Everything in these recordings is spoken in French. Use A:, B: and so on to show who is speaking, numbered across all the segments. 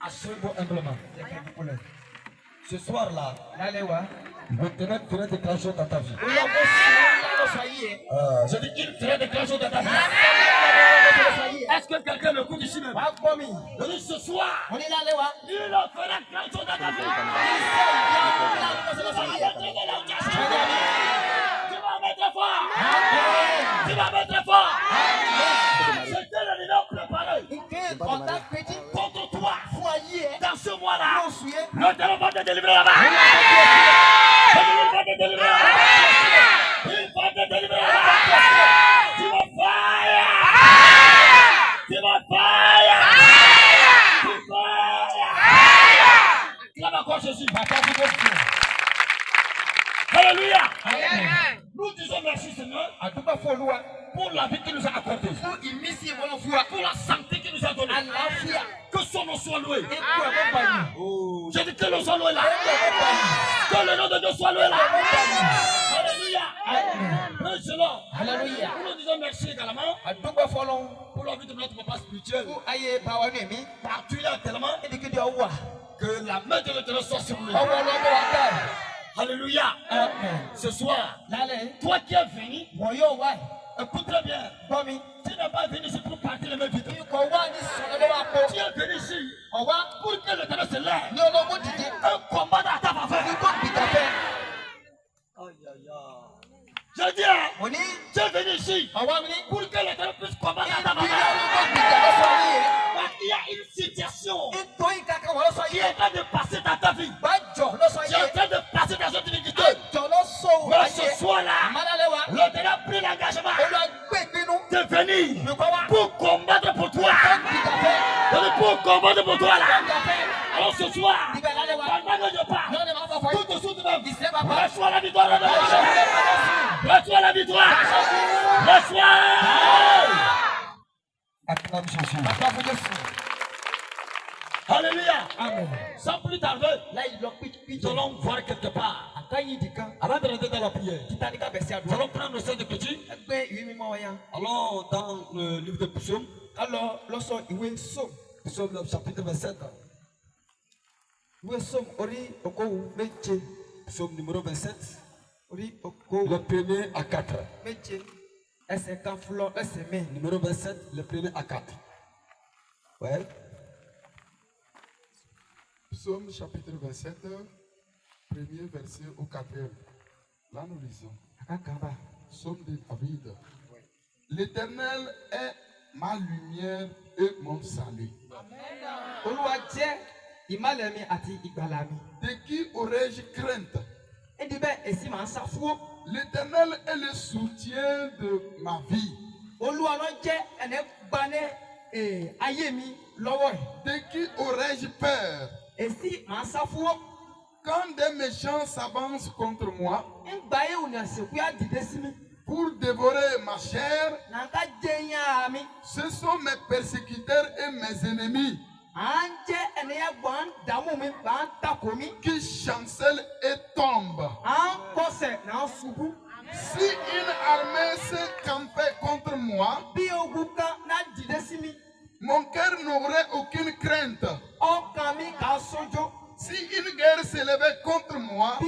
A: Asseyez-vous humblement. Ce soir-là, le ténèbre ferait déclencher dans ta vie. Je dis qu'il ferait déclencher dans ta vie. Est-ce que quelqu'un me écoute ici même? Je dis ce soir, il ferait déclencher dans ta vie. Tu vas mettre fort. Tu vas mettre fort. C'était le numéro préparé contre toi. Dans ce mois-là, le ténèbre va te délivrer là-bas. Il va te délivrer là-bas. Il va te délivrer là-bas. Tu vas faire. Tu vas faire. Tu vas faire. Acclame encore Jésus. Alléluia. Nous disons merci Seigneur pour la vie qu'il nous a accordée, pour la santé qu'il nous a donnée. Que son nom soit loué. J'ai dit que le nom soit loué là. Que le nom de Dieu soit loué là. Alléluia. Praise the Lord. Alléluia. Nous disons merci également pour la vie de notre papa spirituel. Particulièrement que la main de l'Éternel soit sur lui. Alléluia. Ce soir, toi qui es venu, écoute très bien. Tu n'es pas venu ici pour partir les mains vides. Tu es venu ici pour que l'Éternel se lève. Un combat dans ta faveur. Aïe aïe aïe. Je dis, tu es venu ici pour que l'Éternel puisse combattre dans ta faveur. Il y a une situation qui est en train de passer dans ta vie. Tu es en train de passer dans cette iniquité. Mais ce soir-là, l'Éternel a pris l'engagement de venir pour combattre pour toi. Pour combattre pour toi là. Alors ce soir, pendant que je parle, tout de suite même, reçois la victoire. Reçois la victoire. Reçois. Acclame Jésus. Alléluia. Amen. Sans plus tarder, nous allons voir quelque part. Avant de rentrer dans la prière, nous allons prendre le Saint de Petit. Allons dans le livre de Psaume. Alors, Psaume chapitre 27. Psaume numéro 27. Le premier à 4. Numéro 27, le premier à 4. Ouais.
B: Psaume chapitre 27, premier verset au 4e. Là nous lisons. Psaume de David. L'Éternel est ma lumière et mon salut. De qui aurais-je crainte? L'Éternel est le soutien de ma vie. De qui aurais-je peur? Quand des méchants s'avancent contre moi pour dévorer ma chair, ce sont mes persécuteurs et mes ennemis qui chancellent et tombent. Si une armée s'est campée contre moi, mon cœur n'aurait aucune crainte. Si une guerre s'élevait contre moi,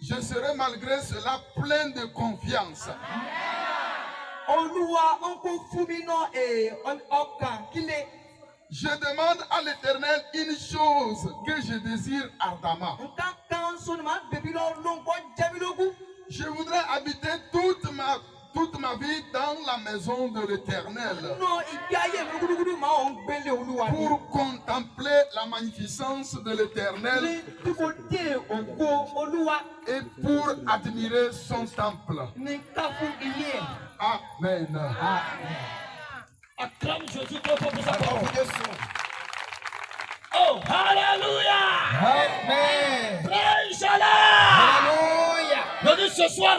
B: je serais malgré cela plein de confiance. Je demande à l'Éternel une chose que je désire ardemment. Je voudrais habiter toute ma vie dans la maison de l'Éternel pour contempler la magnificence de l'Éternel et pour admirer son temple. Amen.
A: Acclame Jésus pour sa parole. Oh, Alléluia.
B: Amen.
A: Praise the Lord. Je dis ce soir,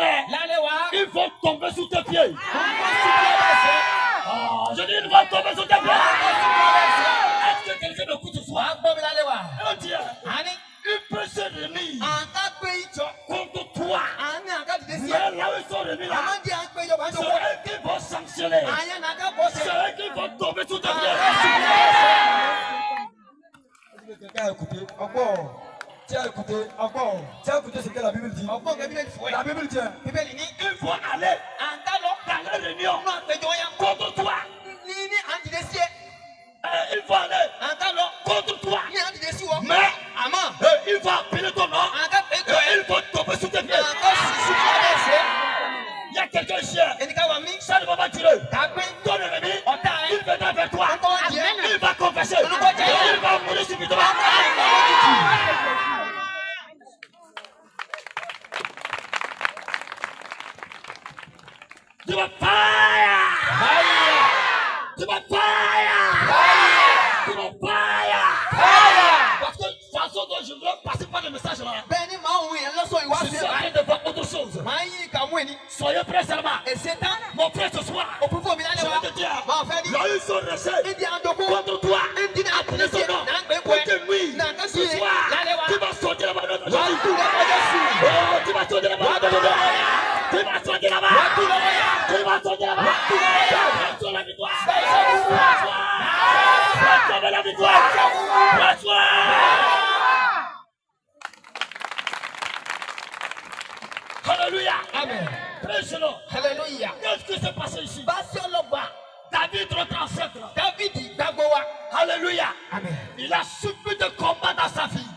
A: il faut tomber sous tes pieds. Je dis il va tomber sous tes pieds. Est-ce que quelqu'un m'écoute ce soir? Oh Dieu, il peut se remis contre toi. Mais là où ils sont remis là, c'est eux qui vont sanctionner. C'est eux qui vont tomber sous tes pieds.
C: écouté. Encore. Tu as écouté ce que la Bible dit. La Bible dit.
A: Il faut aller dans la réunion contre toi. Il faut aller contre toi. Mais il faut appeler ton nom. Il faut tomber sous tes pieds. Il y a quelqu'un ici. Ça ne va pas tirer. Ton ennemi, il viendra vers toi. Il va confesser. Il va mourir subitement. Tu vas fire! Tu vas fire! Tu vas fire! Parce que de toute façon dont je veux passer par le message là, je suis en train de voir autre chose. Soyez prêts seulement. Mon frère ce soir, je vais te dire, là ils sont restés contre toi, appelez son nom, pour que lui, ce soir, tu vas sortir la main de ton. Oh, tu vas sortir la main de ton. Tu vas sortir la main. Tu vas sortir la main. Reçois la victoire. Reçois la victoire. Reçois. Alléluia. Amen. Prêche-le. Alléluia. Qu'est-ce qui s'est passé ici? David, notre ancêtre. Alléluia. Amen. Il a subi de combat dans sa vie.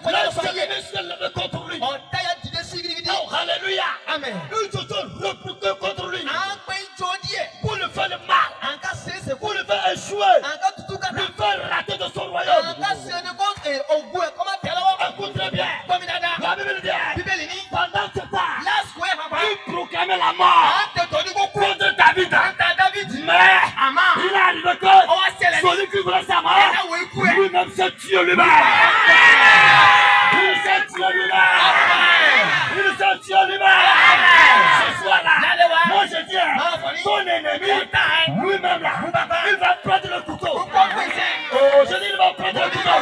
A: L'ennemi s'est levé contre lui. Oh, alléluia. Amen. Ils se sont repliés contre lui. Pour lui faire le mal. Pour lui faire échouer. Lui faire rater de son royaume. Écoute très bien. La Bible dit, pendant ce temps, il proclamait la mort contre David. Mais il est arrivé que celui qui voulait sa mort, lui-même s'est tué lui-même. Il s'est tué lui-même. Il s'est tué lui-même. Ce soir-là, moi je dis, ton ennemi, lui-même là, il va prendre le couteau. Oh, je dis, il va prendre le couteau.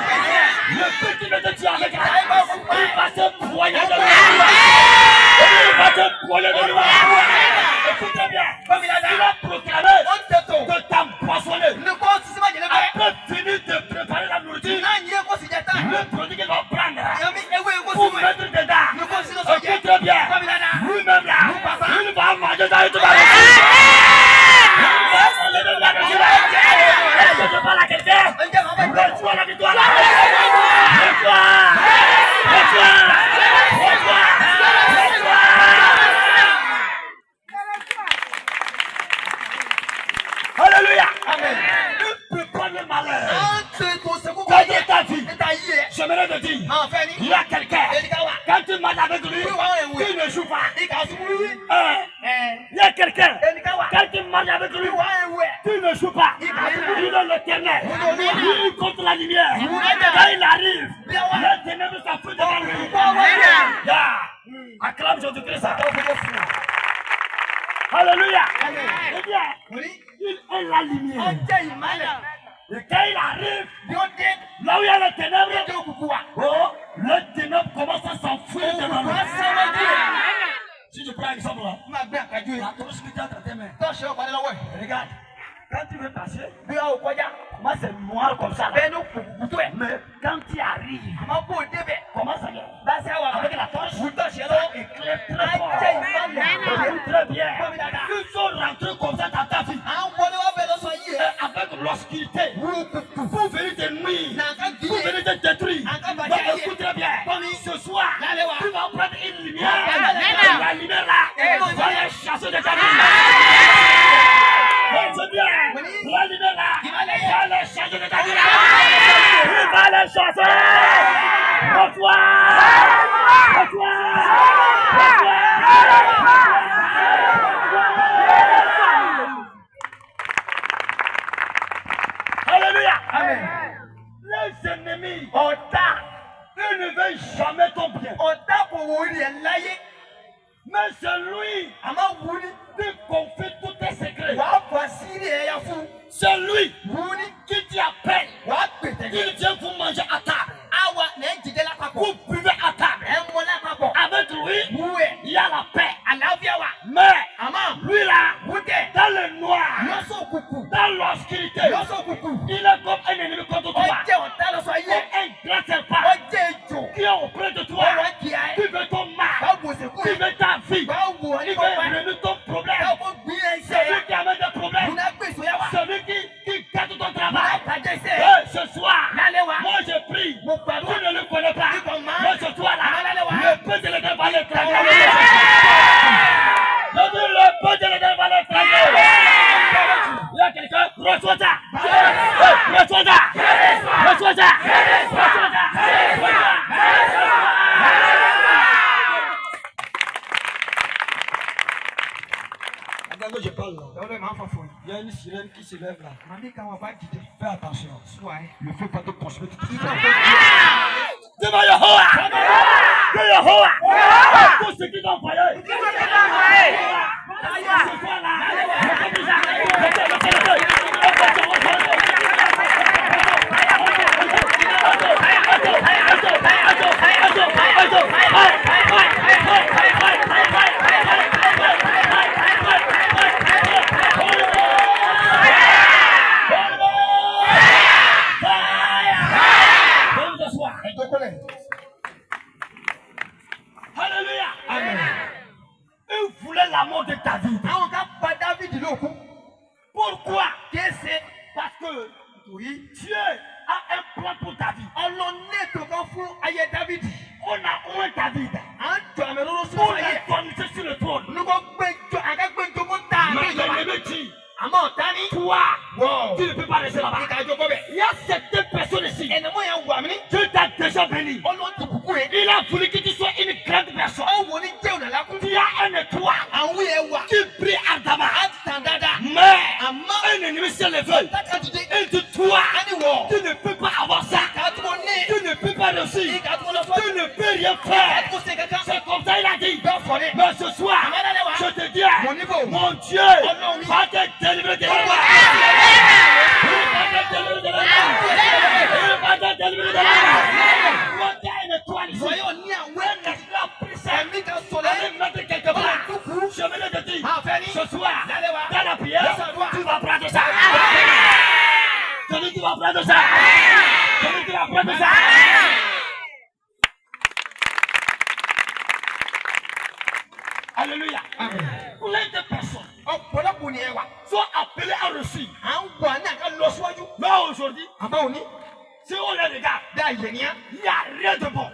A: Le petit qui veut te tuer avec la il va se poigner de lui. Il va se poigner de lui. Écoutez bien, il a proclamé que t'empoisonner. Après finir de préparer la nourriture, le produit qu'il va prendre pour mettre dedans. Écoutez bien, lui-même là, il va manger dans toute la nourriture. Est-ce que je parle à quelqu'un? Reçois la victoire. Alléluia. Amen. Ne prépare le malheur. Dans ta vie, j'aimerais te dire, il y a quelqu'un, quand tu marches avec lui, tu ne joues pas. Il y a quelqu'un, quand tu marches avec lui, tu ne joues pas. Il est l'éternel. Il contre la lumière. Quand il arrive, les ténèbres s'enfuient devant lui. Acclame Jésus-Christ. Alléluia. Eh bien, il est la lumière. Et quand il arrive, là où il y a les ténèbres, oh, les ténèbres commencent à s'enfuir devant lui. Si je prends un exemple là, la torche qui est entre tes mains. Regarde, quand tu veux passer, moi c'est noir comme ça. Mais quand tu arrives, comment ça vient? Avec la torche, ça éclaire très fort. Très bien. Ils sont rentrés comme ça dans ta vie. Avec l'obscurité. Pour venir te nuire. Pour venir te détruire. Donc écoute très bien. Ce soir, tu vas prendre une lumière. La lumière là, va les chasser de ta vie. C'est bien. La lumière là, va les chasser de ta vie. Il va les chasser. Reçois. Alléluia. Amen. Les ennemis, ils ne veulent jamais ton bien. Mais c'est lui qui confie tous tes secrets. C'est lui qui t'appelle. Il vient vous manger à table. Vous buvez à table. Avec lui, il y a la paix. Mais lui là, dans le noir, dans l'obscurité, il est comme un ennemi contre toi. Comme un grand serpent auprès de toi, qui veut ton mal, qui veut ta vie, qui veut résoudre ton problème. Celui qui amène des problèmes, celui qui gâte ton travail. Ce soir, moi je prie, tu ne le connais pas. Mais ce soir là, le peu de l'éternel va le travailler. Le peu de l'éternel va le travailler. Il y a quelqu'un, reçois ça. Reçois ça. Reçois ça. Reçois ça.
C: Quand je parle là, il y a une sirène qui se lève là. Fais attention. Ne fais pas te projeter.
A: Devant Yehowa. De Yehowa. Tout ce qui t'ont envoyé. Ce soir là, Alléluia. Amen. Il voulait la mort de David. Pourquoi? Parce que Dieu a un plan pour David. On a oint David pour l'éternité sur le trône. Mais l'ennemi dit, toi, tu ne peux pas rester là-bas. Il y a certaines personnes ici. Dieu t'a déjà béni. Il a voulu que tu sois une grande personne. Tu as un étoile qui brille ardemment. Mais un ennemi s'est levé. Il dit, toi, tu ne peux pas avoir ça. Tu ne peux pas réussir. Tu ne peux rien faire. C'est comme ça il a dit. Mais ce soir, je te dis, mon Dieu va te délivrer de la mort. Il va te délivrer de la mort. Il va te délivrer de la mort. Tu as une étoile ici. Allez mettre quelque part. Je vais te dire, ce soir, dans la prière, tu vas prendre ça. Je dis tu vas prendre ça. Je dis tu vas prendre ça. Alléluia. Plein de personnes sont appelées à reçu. Mais aujourd'hui, si on les regarde, il n'y a rien de bon.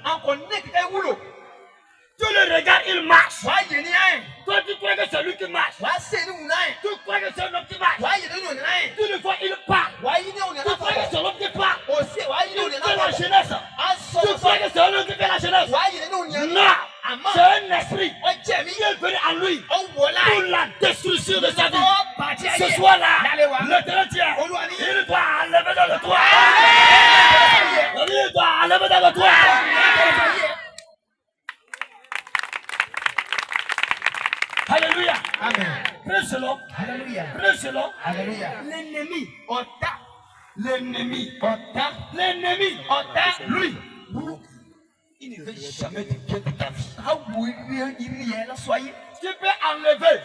A: Tu le regardes, il marche. Toi, tu crois que c'est lui qui marche. Tu crois que c'est l'homme qui marche. Tu le vois, il part. Tu crois que c'est l'homme qui part. Il fait la jeunesse. Tu crois que c'est l'homme qui fait la jeunesse. Non, c'est un esprit qui est venu à lui pour la destruction de sa vie. Ce soir-là, le Dieu, il doit enlever dans le toit. Il doit enlever dans le toit. Alléluia. Amen. Prêche-le. Alléluia. Prêche-le. Alléluia. L'ennemi, lui, il ne veut jamais de bien de ta vie. Tu peux enlever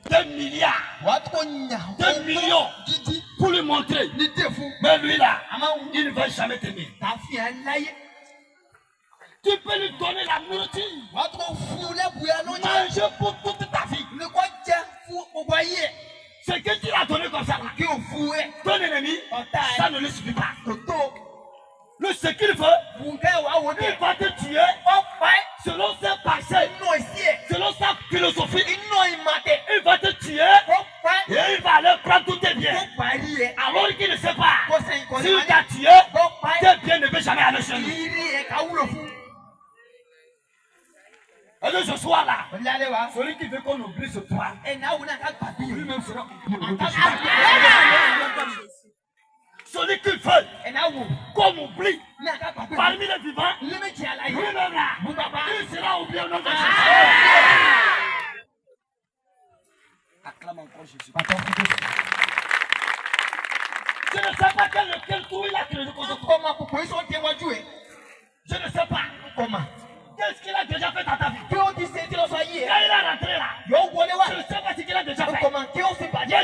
A: 2 milliards, 2 millions pour lui montrer. Mais lui là, il ne veut jamais t'aimer. Tu peux lui donner la nourriture. Manger pour toute ta vie. Ce que tu l'as donné comme ça, ton ennemi, ça ne lui suffit pas. Le ce qu'il veut, il va te tuer selon ses pensées, selon sa philosophie. Il va te tuer et il va aller prendre tous tes biens. Alors qu'il ne sait pas, s'il t'a tué, tes biens ne vont jamais aller chez lui. Et le ce soir là, celui qui veut qu'on oublie ce soir, lui-même sera celui qui veut qu'on oublie parmi les vivants, lui-même là, il sera oublié au nom de Jésus. Acclame encore Jésus. Je ne sais pas quel tour il a créé. Je ne sais pas comment. Qu'est-ce qu'il a déjà fait dans ta vie? il a rentré là, je ne sais pas ce qu'il a déjà fait.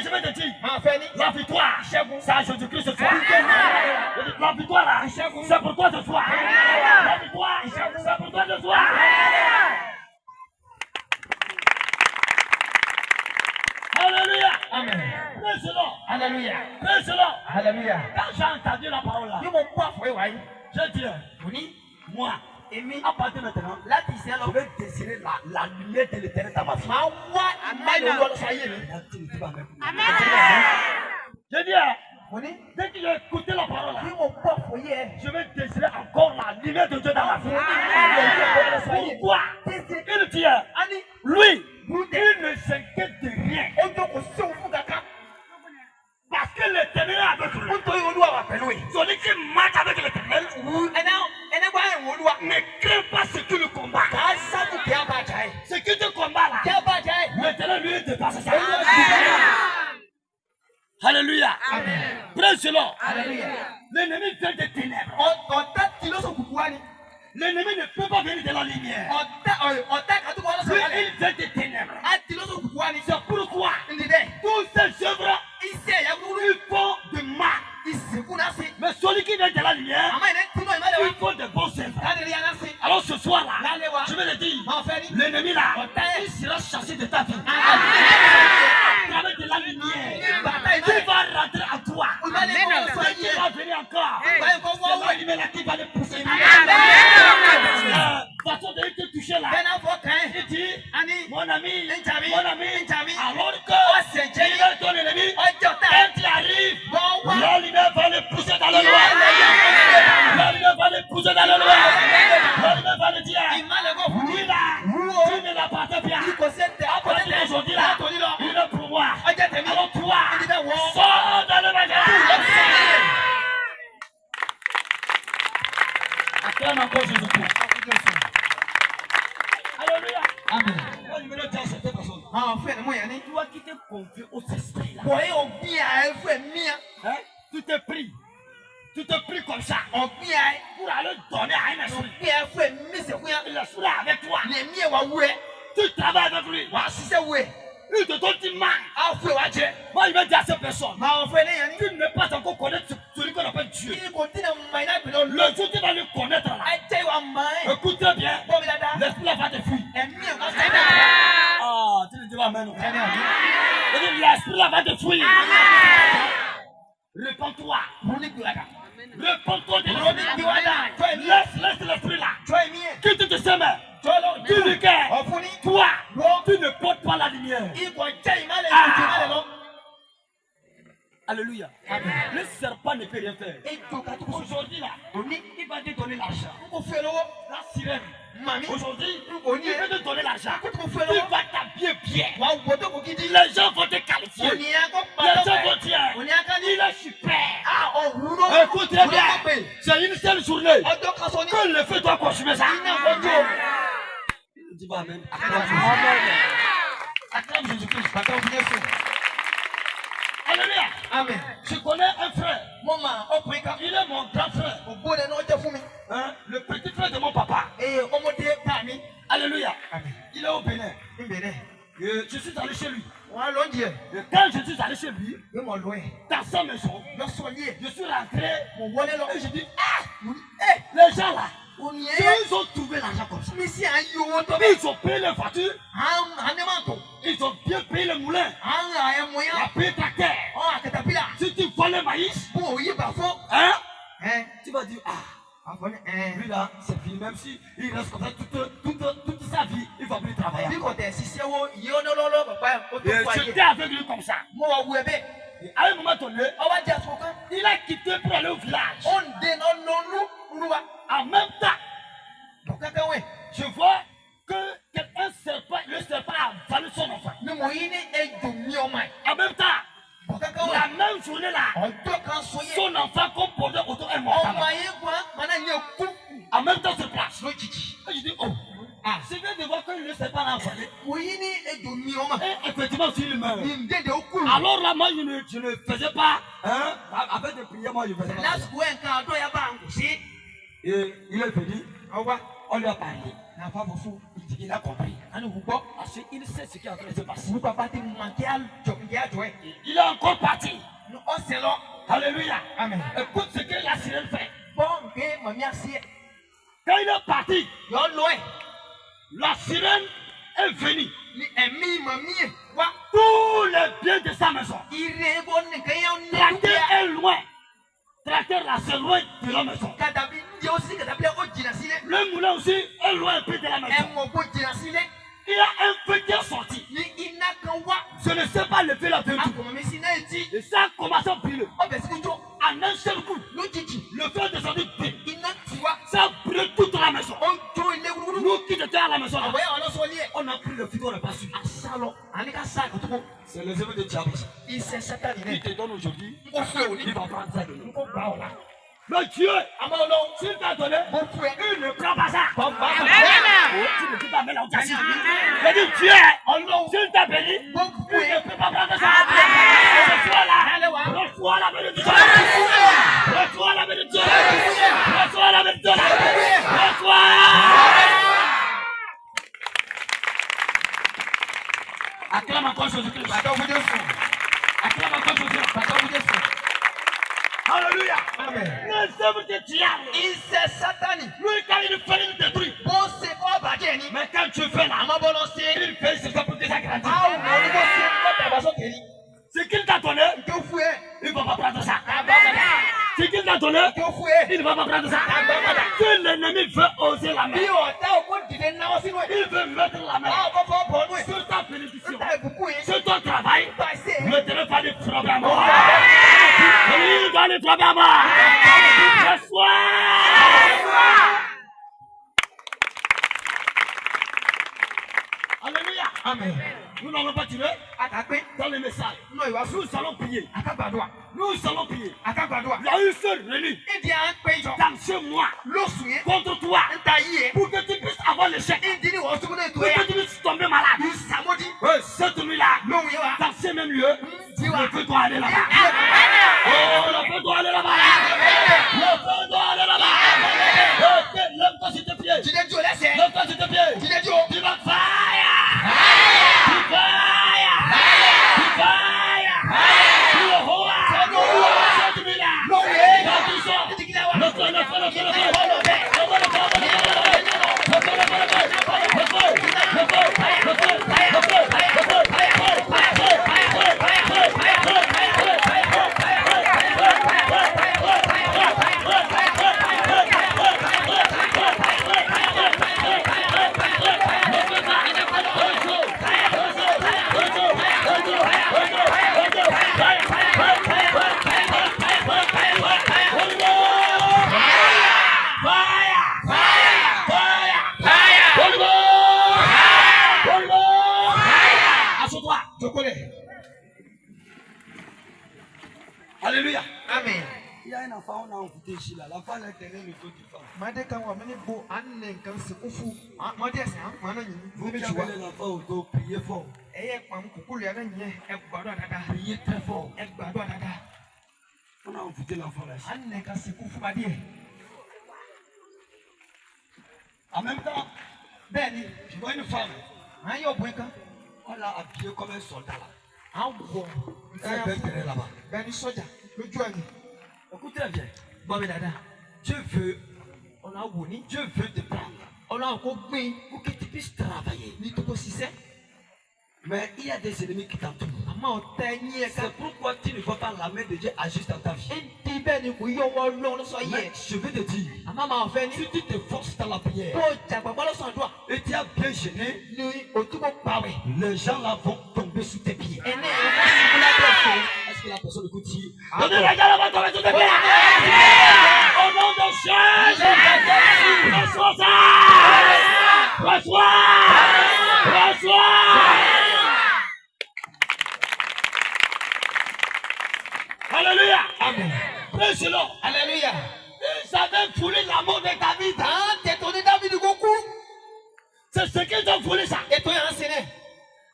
A: Je vais te dire, la victoire, c'est à Jésus-Christ ce soir. La victoire là, c'est pour toi ce soir. La victoire, c'est pour toi ce soir. Alléluia. Amen. Praise the Lord. Alléluia. Praise the Lord. Alléluia. Quand j'ai entendu la parole là, je dis, moi, à partir de maintenant, je vais désirer la lumière de l'éternel dans ma vie. Amen. Je dis, dès que j'ai écouté la parole là, je vais désirer encore la lumière de Dieu dans ma vie. Pourquoi? Il dit, lui, il ne s'inquiète de rien. Parce que l'éternel est avec lui. Celui qui marche avec l'éternel ne craint pas ce qui le combat. Ce qui te combat là, l'éternel lui dépasse ça. Alléluia. Praise the Lord. L'ennemi vient des ténèbres. L'ennemi ne peut pas venir de la lumière. Lui, il vient des ténèbres. C'est pourquoi tous ces œuvres, ils font de mal. Mais celui qui vient de la lumière, il faut de bons œuvres. Alors ce soir là, je vais le dire, l'ennemi là, il sera chassé de ta vie. Avec de la lumière, il va rentrer à toi. Il va venir encore. C'est la lumière là qui va le pousser. Façon de te toucher là. Il dit, mon ami, alors que il est ton ennemi, quand il arrive, la lumière va le pousser dans le noir. La lumière va le pousser dans le noir. La lumière va le dire, lui là, tu ne l'appartiens pas. À partir d'aujourd'hui là, il est pour moi. Alors toi, sors dans le magasin. Acclame encore Jésus-Christ. Alléluia. Amen. Toi qui t'es confié au Saint-Esprit là. Hein? Tu te pries. Tu te pries comme ça. Pour aller donner à un esprit. L'esprit est avec toi. Tu travailles avec lui. Il te donne une main. Moi, il va dire à cette personne, tu ne peux pas encore connaître celui qu'on appelle Dieu. Le jour où tu vas le connaître là, écoute très bien, l'esprit là va te fuir. Ah, tu ne dis pas amen. L'esprit là va te fuir. Réponds-toi. Réponds-toi de l'esprit. Laisse l'esprit là. Quitte tes semaines. Tu le cœur. Toi, tu ne portes pas la lumière. Alléluia. Le serpent ne peut rien faire. Aujourd'hui là, il va te donner l'argent. La sirène. Aujourd'hui, il va te donner l'argent. Tu vas t'habiller bien. Les gens vont te qualifier. Les gens vont dire, il est super. Écoute très bien. C'est une seule journée que le feu doit consumer ça. Dis pas amen. Acclame Jésus-Christ. Alléluia. Amen. Je connais un frère. Il est mon grand frère. Hein? Le petit frère de mon papa. Alléluia. Amen. Il est au Bénin. Je suis allé chez lui. Et quand je suis allé chez lui, dans sa maison, je suis rentré et je dis, les gens là, ils ont trouvé l'argent comme ça. Ils ont payé les voitures. Ils ont bien payé le moulin. Ils ont payé ta terre. Si tu vois le maïs, hein? Tu vas dire, lui là, c'est fini. Même si il reste comme ça toute sa vie, il va plus travailler. J'étais avec lui comme ça. Et à un moment donné, il a quitté pour aller au village. En même temps, je vois que le serpent a avalé son enfant. En même temps, la même journée là, son enfant composé autour est mort. En même temps, sur place. Et je dis, oh, c'est bien de voir que le serpent a avalé. Et effectivement, il meurt. Alors là, moi, je ne faisais pas, hein, avec des prières, moi, je faisais pas. Et il est venu. On lui a parlé. Il a compris. Parce qu'il sait ce qui est en train de se passer. Il est encore parti. Alléluia.
C: Amen.
A: Écoute ce que la sirène fait. Quand il est parti, la sirène est venue. Tous les biens de sa maison. Tracteur est loin. Tracteur là, c'est loin de la maison. Le moulin aussi est loin un peu de la maison. Il y a un feu qui est sorti. Je ne sais pas lever la feu. Et ça a commencé à brûler. En un seul coup, le feu est descendu. Ça a brûlé toute la maison. Nous qui étions à la maison, là, on a pris le feu, on n'a pas su. C'est les œuvres de diable. Il te donne aujourd'hui. Il va prendre ça de nous. Le Dieu, s'il t'a donné, il ne prend pas ça. Tu ne peux pas mélanger ça. Je dis Dieu, s'il t'a béni, il ne peut pas prendre ça. Reçois la bénédiction. Reçois la bénédiction. Reçois la bénédiction. Reçois. Acclame encore Jésus-Christ. Acclame encore Jésus-Christ. Alléluia. Amen. Les œuvres de diable. Lui, quand il fait, il détruit. Mais quand tu fais là, il fait c'est ça pour désagrandir. Ce qu'il t'a donné, il ne va pas prendre ça. Ce qu'il t'a donné, il ne va pas prendre ça. Si l'ennemi veut oser la main, il veut mettre la main sur ta bénédiction, sur ton travail, le terrain va lui frapper à mort. Il va lui frapper à mort. Reçois. Alléluia. Amen. Nous n'allons pas tirer dans les messages. Nous allons prier. Nous allons prier. Il y a eu ce réuni dans ce mois contre toi pour que tu puisses avoir l'échec, pour que tu puisses tomber malade. Cette nuit-là, dans ces mêmes lieux, le feu doit aller là-bas. Oh, le feu doit aller là-bas. Le feu doit aller là-bas. Lève-toi sur tes pieds. Lève-toi sur tes pieds. Tu vas fire. Alléluia. Amen. Il y a un enfant, on a envoûté ici là. L'enfant a intérêt le dos du femme. Vous qui avez l'enfant au dos, priez fort. Priez très fort. On a envoûté l'enfant là. En même temps, je vois une femme. On l'a habillée comme un soldat là. Là-bas. Écoute très bien. Dieu veut, Dieu veut te prendre pour que tu puisses travailler. Mais il y a des ennemis qui t'entourent. C'est pourquoi tu ne vois pas la main de Dieu agir dans ta vie. Mais je veux te dire, si tu te forces dans la prière et tu as bien gêné, les gens là vont tomber sous tes pieds. Est-ce que la personne écoute ici? Les gens vont tomber sous tes pieds. Au nom de Jésus, reçois ça. Reçois. Alléluia. Amen. Praise Lord. Alléluia. Ils avaient voulu la mort de David. C'est ce qu'ils ont voulu ça.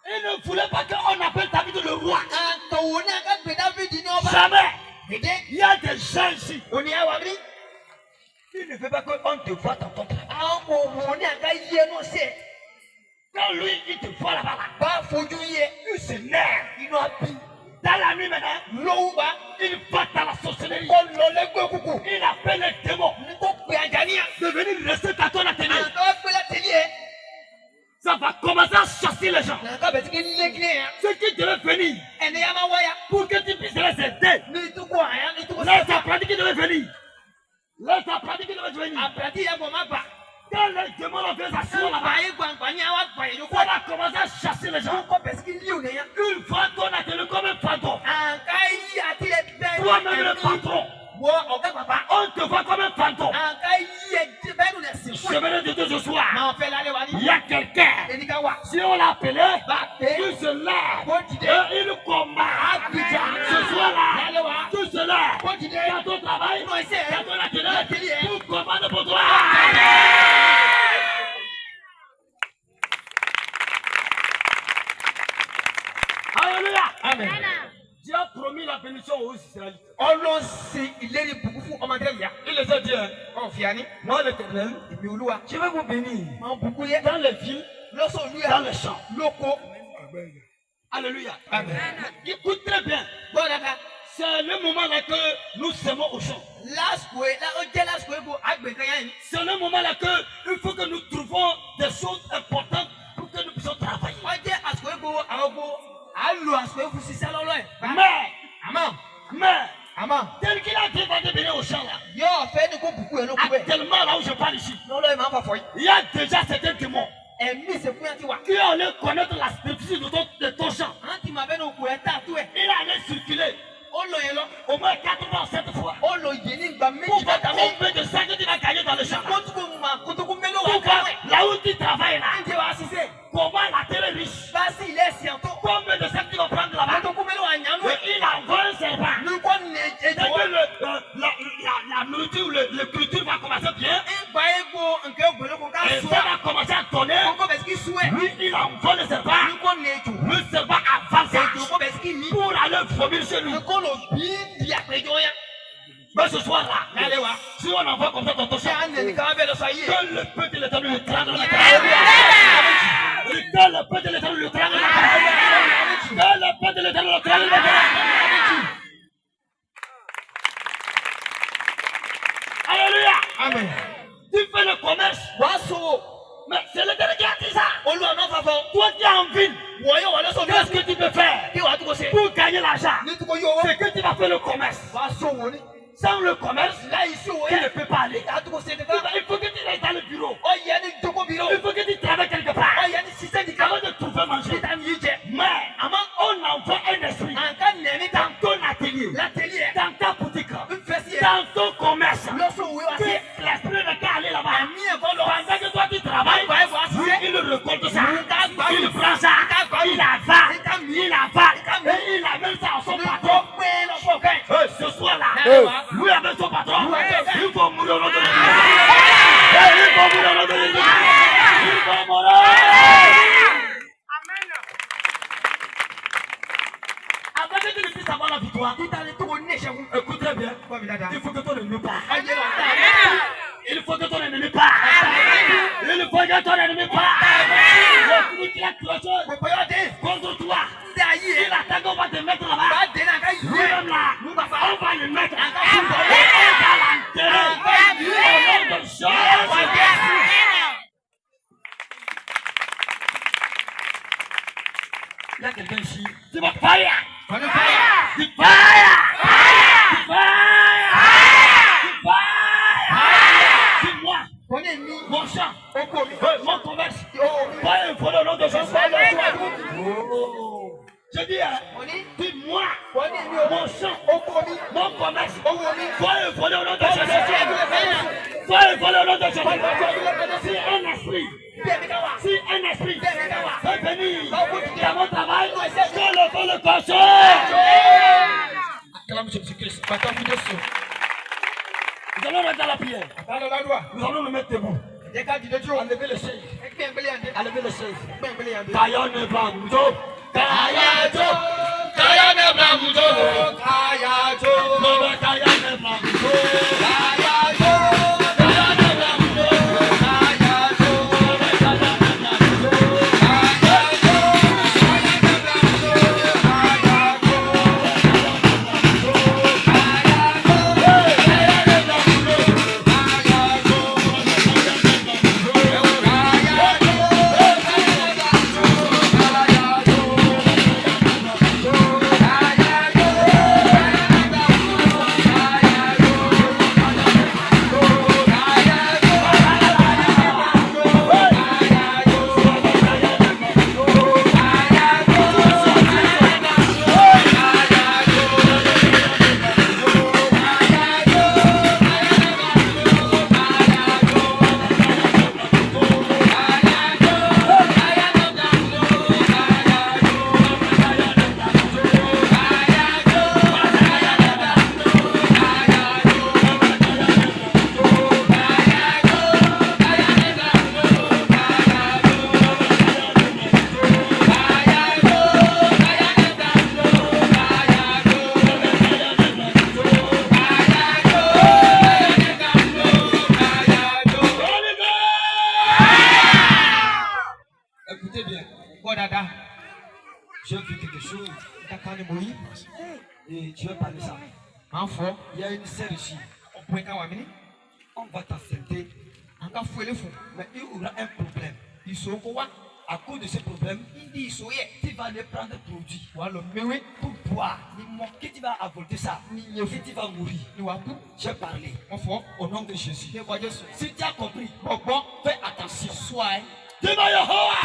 A: Ils ne voulaient pas qu'on appelle David le roi. Jamais. Il y a des gens ici. Il ne veut pas qu'on te voit dans ton travail. Quand lui, il te voit là-bas, il s'énerve. Dans la nuit maintenant, il va dans la sorcellerie. Il appelle les démons de venir rester à ton atelier. Ça va commencer à chasser les gens. Ceux qui devaient venir pour que tu puisses les aider. Les apprentis qui devaient venir. Quand les démons ont fait s'asseoir là-bas, ça va commencer à chasser les gens. Une fois ton atelier comme un fantôme. Toi-même le patron. On te voit comme un fantôme. Je venais de dire ce soir, il y a quelqu'un, si on l'a appelé, il se lève et il combat. Ce soir-là, tout se lève. Dans ton travail, dans ton atelier, pour combattre pour toi. Alléluia. Amen. Dieu a promis la bénédiction aux Israélites. Il les a dit, moi l'Éternel, je vais vous bénir dans les villes, dans les champs. Alléluia. Amen. Écoute très bien. C'est le moment là que nous semons au champ. C'est le moment là que il faut que nous trouvons des choses importantes pour que nous puissions travailler. Mais, tel qu'il a dit va devenir au champ là. Actuellement là où je parle ici, il y a déjà certains démons qui allaient connaître la superficie de ton champ. Il allait circuler au moins 87 fois. Pour voir combien de sacs tu vas gagner dans le champ. Pour voir là où tu travailles là. Comment la terre est riche. Combien de sacs tu vas prendre là-bas. Il envoie un serpent. La nourriture ou le culture va commencer bien. Et ça va commencer à donner. Lui, il envoie le serpent. Le serpent avance pour aller vomir chez nous. Mais ce soir-là, si on envoie comme ça dans ton champ, que le peuple de l'Éternel le traîne dans la terre. Que le peuple de l'Éternel le traîne dans la terre. Que le peuple de l'Éternel le traîne dans la terre. Alléluia. Amen. Tu fais le commerce. Mais c'est l'Éternel qui a dit ça. Toi qui es en ville, qu'est-ce que tu peux faire pour gagner l'argent? C'est que tu vas faire le commerce. Sans le commerce, tu ne peux pas aller. Il faut que tu restes dans le bureau. Il faut que tu travailles quelque part. Avant de trouver manger. Mais on envoie un esprit dans ton atelier, dans ta boutique, dans ton commerce. L'esprit ne peut aller là-bas. Pendant que toi tu travailles, il récolte ça. Il prend ça. Il avale. Et il amène ça à son patron. Ce soir-là, lui avec son patron, il faut mourir au nom de Jésus. Il faut mourir au nom de Jésus. Il faut mourir. Avant que tu ne puisses avoir la victoire, écoute très bien, il faut que ton ennemi part. Il faut que ton ennemi part. Il faut que ton ennemi part. Le truc qui a cloché contre toi, il attaque, on va te mettre là-bas. Lui-même là, on va le mettre. On va l'enterrer. Au nom de Jésus. Il y a quelqu'un ici. Tu vas fire. Tu fire. Dis-moi. Mon champ. Mon commerce. Pas un volet au nom de Jésus. Je dis, dis-moi, mon champ, mon commerce, toi un volet au nom de Jésus. Toi un volet au nom de Jésus. Si un esprit veut venir dans mon travail, je le fais le conseil. Acclame Jésus-Christ. Nous allons mettre dans la prière. Nous allons nous mettre debout. Enlevez les chaises. Enlevez les chaises. Kayane Bamzo. Kayajo. Kayane Bamzo. Kayajo. Kayane Bamzo. Kayajo. Kayane Bamzo.
C: Écoutez bien. Godada. J'ai vu quelque chose. Et tu veux parler ça. Il y a une sœur ici. On va t'accepter. Mais il y aura un problème. À cause de ce problème, tu vas aller prendre un produit pour boire. Que tu vas avorter ça. Et tu vas mourir. J'ai parlé au nom de Jésus. Si tu as compris, fais attention. Dis-moi Yehovah.